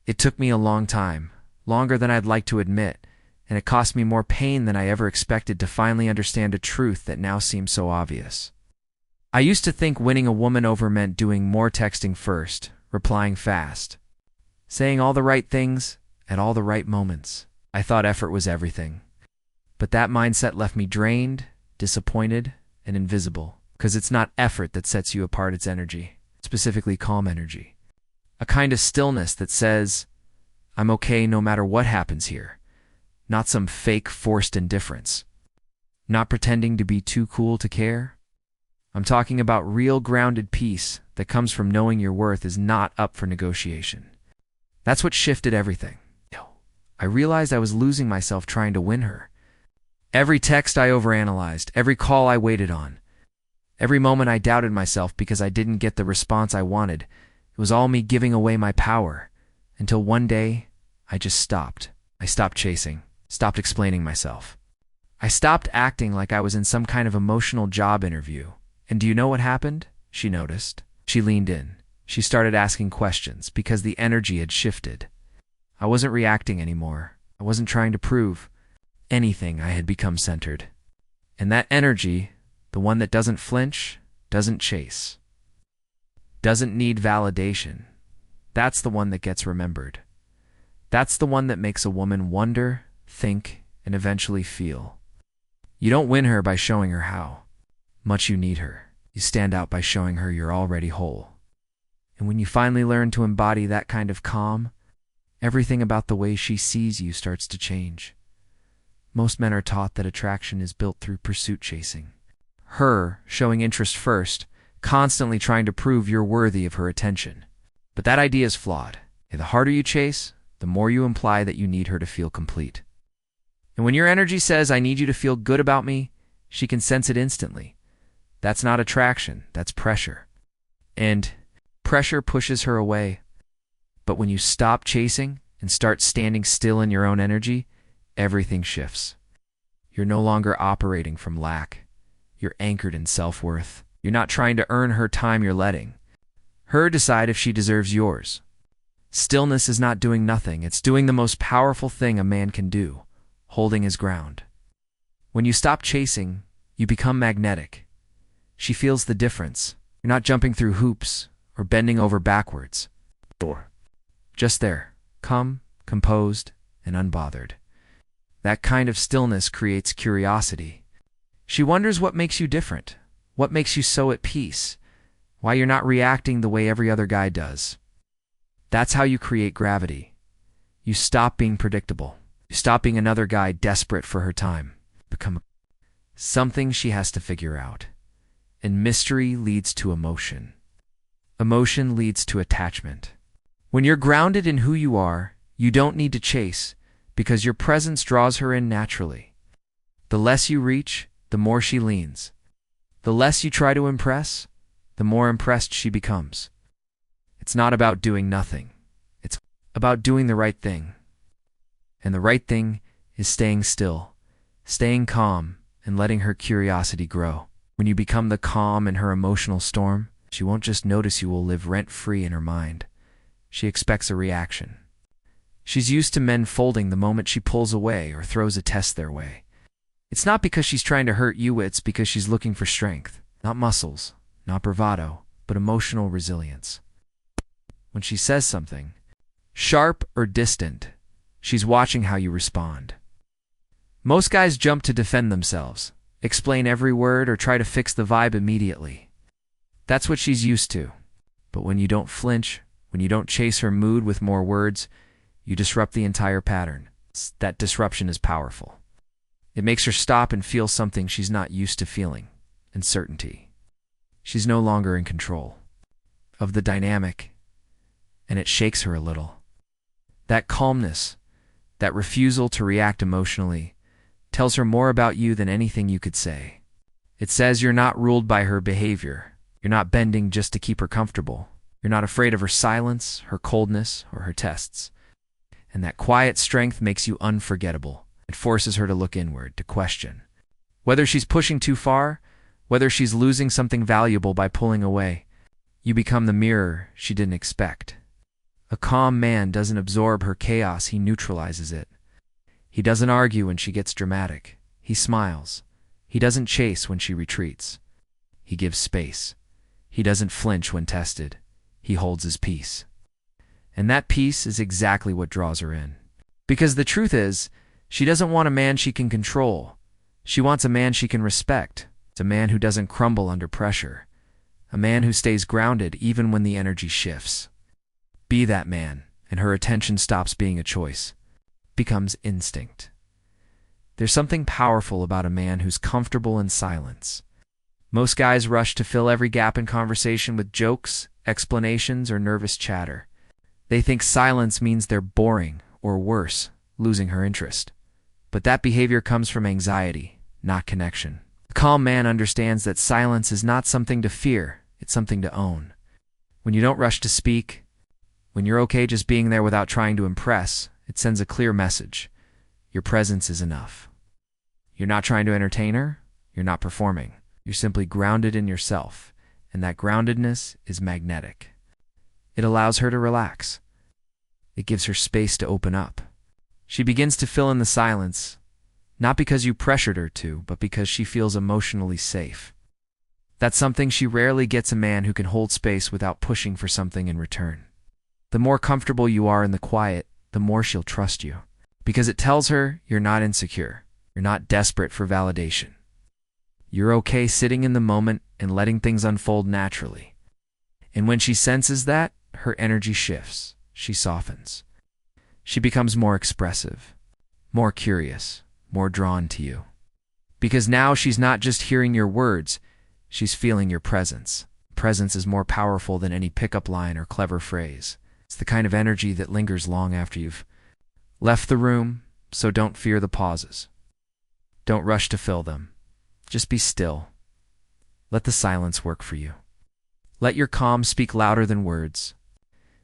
It took me a long time, longer than I'd like to admit, and it cost me more pain than I ever expected to finally understand a truth that now seems so obvious. I used to think winning a woman over meant doing more texting first, replying fast, saying all the right things at all the right moments. I thought effort was everything. But that mindset left me drained, disappointed, and invisible, because it's not effort that sets you apart, it's energy, specifically calm energy. A kind of stillness that says, I'm okay no matter what happens here. Not some fake forced indifference. Not pretending to be too cool to care. I'm talking about real grounded peace that comes from knowing your worth is not up for negotiation. That's what shifted everything. I realized I was losing myself trying to win her. Every text I overanalyzed, every call I waited on, every moment I doubted myself because I didn't get the response I wanted, it was all me giving away my power. Until one day, I just stopped. I stopped chasing, stopped explaining myself. I stopped acting like I was in some kind of emotional job interview. And do you know what happened? She noticed. She leaned in. She started asking questions because the energy had shifted. I wasn't reacting anymore. I wasn't trying to prove anything. I had become centered. And that energy, the one that doesn't flinch, doesn't chase, doesn't need validation, that's the one that gets remembered. That's the one that makes a woman wonder, think, and eventually feel. You don't win her by showing her how much you need her. You stand out by showing her you're already whole. And when you finally learn to embody that kind of calm, everything about the way she sees you starts to change. Most men are taught that attraction is built through pursuit chasing. Her showing interest first, constantly trying to prove you're worthy of her attention. But that idea is flawed. The harder you chase, the more you imply that you need her to feel complete. And when your energy says, I need you to feel good about me, she can sense it instantly. That's not attraction, that's pressure. And pressure pushes her away. But when you stop chasing and start standing still in your own energy, everything shifts. You're no longer operating from lack. You're anchored in self-worth. You're not trying to earn her time, you're letting her decide if she deserves yours. Stillness is not doing nothing. It's doing the most powerful thing a man can do, holding his ground. When you stop chasing, you become magnetic. She feels the difference. You're not jumping through hoops or bending over backwards. Just there, calm, composed, and unbothered. That kind of stillness creates curiosity. She wonders what makes you different, what makes you so at peace, why you're not reacting the way every other guy does. That's how you create gravity. You stop being predictable. You stop being another guy desperate for her time. Become something she has to figure out. And mystery leads to emotion. Emotion leads to attachment. When you're grounded in who you are, you don't need to chase, because your presence draws her in naturally. The less you reach, the more she leans. The less you try to impress, the more impressed she becomes. It's not about doing nothing. It's about doing the right thing. And the right thing is staying still, staying calm, and letting her curiosity grow. When you become the calm in her emotional storm, she won't just notice you will live rent-free in her mind. She expects a reaction. She's used to men folding the moment she pulls away or throws a test their way. It's not because she's trying to hurt you, it's because she's looking for strength. Not muscles, not bravado, but emotional resilience. When she says something, sharp or distant, she's watching how you respond. Most guys jump to defend themselves, explain every word, or try to fix the vibe immediately. That's what she's used to. But when you don't flinch, when you don't chase her mood with more words, you disrupt the entire pattern. That disruption is powerful. It makes her stop and feel something she's not used to feeling, uncertainty. She's no longer in control of the dynamic, and it shakes her a little. That calmness, that refusal to react emotionally, tells her more about you than anything you could say. It says you're not ruled by her behavior. You're not bending just to keep her comfortable. You're not afraid of her silence, her coldness, or her tests. And that quiet strength makes you unforgettable. It forces her to look inward, to question whether she's pushing too far, whether she's losing something valuable by pulling away. You become the mirror she didn't expect. A calm man doesn't absorb her chaos, he neutralizes it. He doesn't argue when she gets dramatic. He smiles. He doesn't chase when she retreats. He gives space. He doesn't flinch when tested. He holds his peace. And that peace is exactly what draws her in. Because the truth is, she doesn't want a man she can control. She wants a man she can respect. It's a man who doesn't crumble under pressure. A man who stays grounded even when the energy shifts. Be that man, and her attention stops being a choice. Becomes instinct. There's something powerful about a man who's comfortable in silence. Most guys rush to fill every gap in conversation with jokes, explanations, or nervous chatter. They think silence means they're boring, or worse, losing her interest. But that behavior comes from anxiety, not connection. A calm man understands that silence is not something to fear, it's something to own. When you don't rush to speak, when you're okay just being there without trying to impress, it sends a clear message. Your presence is enough. You're not trying to entertain her, you're not performing. You're simply grounded in yourself, and that groundedness is magnetic. It allows her to relax. It gives her space to open up. She begins to fill in the silence, not because you pressured her to, but because she feels emotionally safe. That's something she rarely gets a man who can hold space without pushing for something in return. The more comfortable you are in the quiet, the more she'll trust you. Because it tells her you're not insecure. You're not desperate for validation. You're okay sitting in the moment and letting things unfold naturally. And when she senses that, her energy shifts. She softens. She becomes more expressive, more curious, more drawn to you. Because now she's not just hearing your words, she's feeling your presence. Presence is more powerful than any pickup line or clever phrase. It's the kind of energy that lingers long after you've left the room, so don't fear the pauses. Don't rush to fill them. Just be still. Let the silence work for you. Let your calm speak louder than words.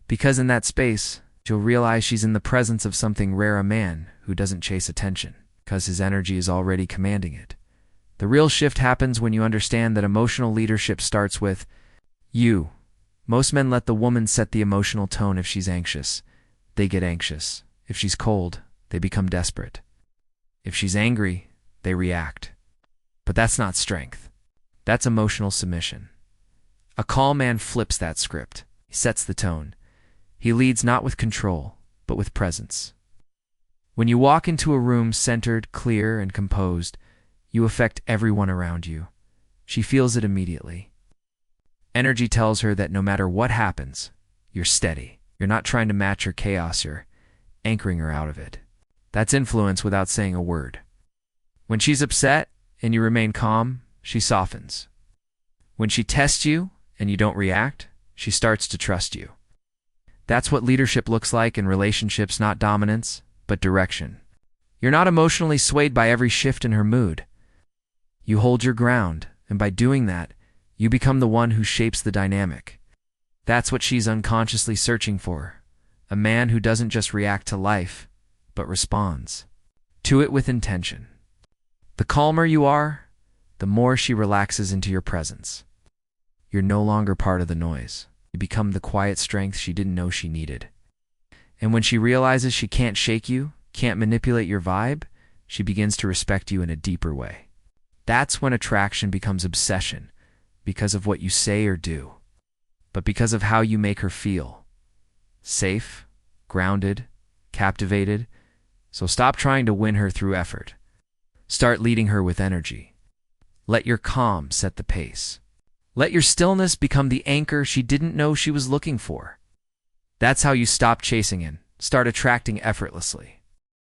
Because in that space, you'll realize she's in the presence of something rare, a man who doesn't chase attention, because his energy is already commanding it. The real shift happens when you understand that emotional leadership starts with you. Most men let the woman set the emotional tone. If she's anxious, they get anxious. If she's cold, they become desperate. If she's angry, they react. But that's not strength. That's emotional submission. A calm man flips that script. He sets the tone. He leads not with control, but with presence. When you walk into a room centered, clear, and composed, you affect everyone around you. She feels it immediately. Energy tells her that no matter what happens, you're steady. You're not trying to match her chaos, you're anchoring her out of it. That's influence without saying a word. When she's upset and you remain calm, she softens. When she tests you and you don't react, she starts to trust you. That's what leadership looks like in relationships, not dominance, but direction. You're not emotionally swayed by every shift in her mood. You hold your ground, and by doing that, you become the one who shapes the dynamic. That's what she's unconsciously searching for. A man who doesn't just react to life, but responds to it with intention. The calmer you are, the more she relaxes into your presence. You're no longer part of the noise. You become the quiet strength she didn't know she needed. And when she realizes she can't shake you, can't manipulate your vibe, she begins to respect you in a deeper way. That's when attraction becomes obsession, because of what you say or do, but because of how you make her feel. Safe, grounded, captivated. So stop trying to win her through effort. Start leading her with energy. Let your calm set the pace. Let your stillness become the anchor she didn't know she was looking for. That's how you stop chasing and start attracting effortlessly.